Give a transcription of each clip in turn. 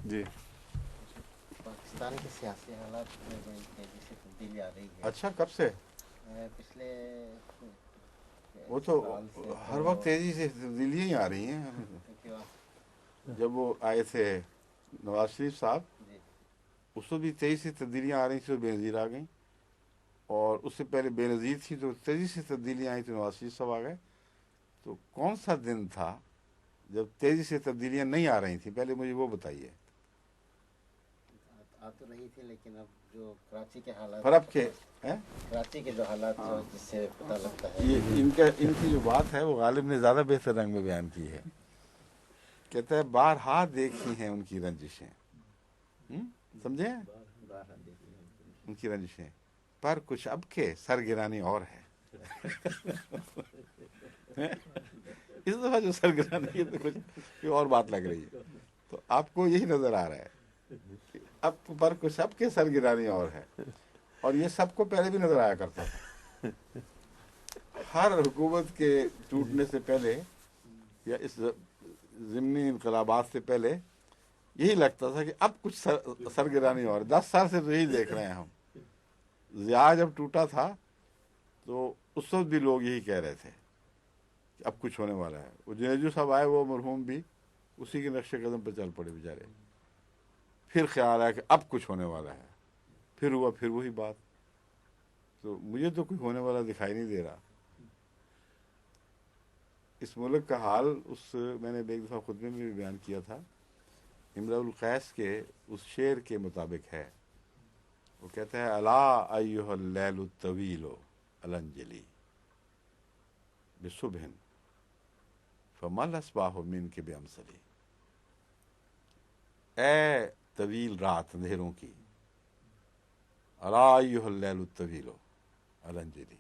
جی پاکستان کے سیاسی حالات میں بڑی تیزی سے تبدیلی آ رہی ہے. اچھا، کب سے؟ پچھلے وہ تو سال سے ہر وقت تیزی سے تبدیلیاں ہی آ رہی ہیں. جب وہ آئے تھے نواز شریف صاحب، جی اس کو بھی تیزی سے تبدیلیاں آ رہی تھیں، تو بے نظیر آ گئیں. اور اس سے پہلے بے نظیر تھی تو تیزی سے تبدیلیاں آئی تو نواز شریف صاحب آ گئے. تو کون سا دن تھا جب تیزی سے تبدیلیاں نہیں آ رہی تھیں؟ پہلے مجھے وہ بتائیے. آ تو رہی تھی، لیکن اب جو کراچی کے حالات، فرق کے ہیں کراچی کے جو حالات جو جس سے پتہ لگتا ہے یہ ان کی جو بات ہے وہ غالب نے زیادہ بہتر رنگ میں بیان کی ہے. کہتا ہے بارہا دیکھی ہیں ان کی رنجشیں. سمجھے؟ ان کی رنجشیں پر کچھ اب کے سرگرانی اور ہے. اس دفعہ جو سرگرانی ہے تو کچھ کوئی اور بات لگ رہی ہے. تو آپ کو یہی نظر آ رہا ہے کہ اب پر کچھ اب کے سرگرانی اور ہے. اور یہ سب کو پہلے بھی نظر آیا کرتا تھا. ہر حکومت کے ٹوٹنے سے پہلے یا اس ضمنی انقلابات سے پہلے یہی لگتا تھا کہ اب کچھ سرگرانی اور. 10 سال سے تو یہی دیکھ رہے ہیں ہم. ضیاء جب ٹوٹا تھا تو اس وقت بھی لوگ یہی کہہ رہے تھے کہ اب کچھ ہونے والا ہے. وہ جنیجو صاحب آئے، وہ مرحوم بھی اسی کے نقش قدم پہ چل پڑے بیچارے. پھر خیال آیا کہ اب کچھ ہونے والا ہے، پھر ہوا پھر وہی بات. تو مجھے تو کوئی ہونے والا دکھائی نہیں دے رہا. اس ملک کا حال میں نے ایک دفعہ خطبے میں بھی بیان کیا تھا، امرؤ القیس کے اس شعر کے مطابق ہے. وہ کہتا ہے الا ایھا اللیل الطویل الانجلی بصبح فما الاصباح منک بامثلی. اے طویل رات اندھیروں کی، الا ایھا اللیل الطویل الانجلی،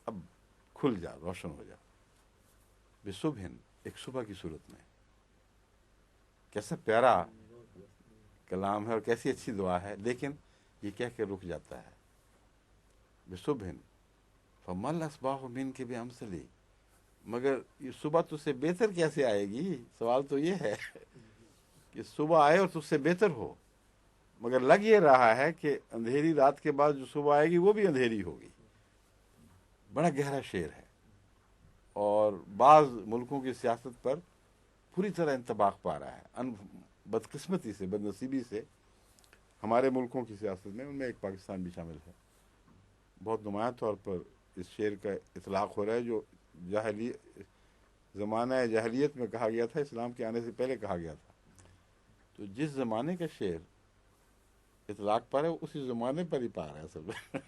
اب کھل جا، روشن ہو جا. بصبح، ایک صبح کی صورت میں. کیسا پیارا کلام ہے اور کیسی اچھی دعا ہے، لیکن یہ کہہ کے رک جاتا ہے بصبح فما الاصباح منک بامثلی. مگر یہ صبح تجھ سے بہتر کیسے آئے گی؟ سوال تو یہ ہے کہ صبح آئے اور تجھ سے بہتر ہو. مگر لگ یہ رہا ہے کہ اندھیری رات کے بعد جو صبح آئے گی وہ بھی اندھیری ہوگی. بڑا گہرا شعر ہے اور بعض ملکوں کی سیاست پر پوری طرح انطباق پا رہا ہے. بدقسمتی سے، بد نصیبی سے ہمارے ملکوں کی سیاست میں، ان میں ایک پاکستان بھی شامل ہے، بہت نمایاں طور پر اس شعر کا اطلاق ہو رہا ہے جو زمانہ جاہلیت میں کہا گیا تھا، اسلام کے آنے سے پہلے کہا گیا تھا. تو جس زمانے کا شعر اطلاق پا رہا ہے اسی زمانے پر ہی پا رہا ہے اصل میں.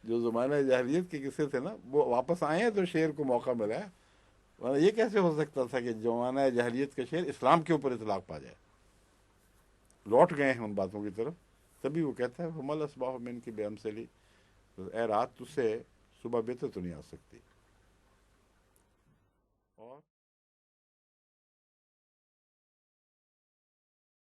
جو زمانہ جاہلیت کے قصے تھے نا وہ واپس آئے ہیں تو شعر کو موقع ملا ہے. یہ کیسے ہو سکتا تھا کہ زمانہ جاہلیت کا شعر اسلام کے اوپر اطلاق پا جائے؟ لوٹ گئے ہیں ان باتوں کی طرف. تبھی وہ کہتا ہے فما الاصباح منک بامثلی، اے رات تجھ سے صبح بہتر تو نہیں آ سکتی. اور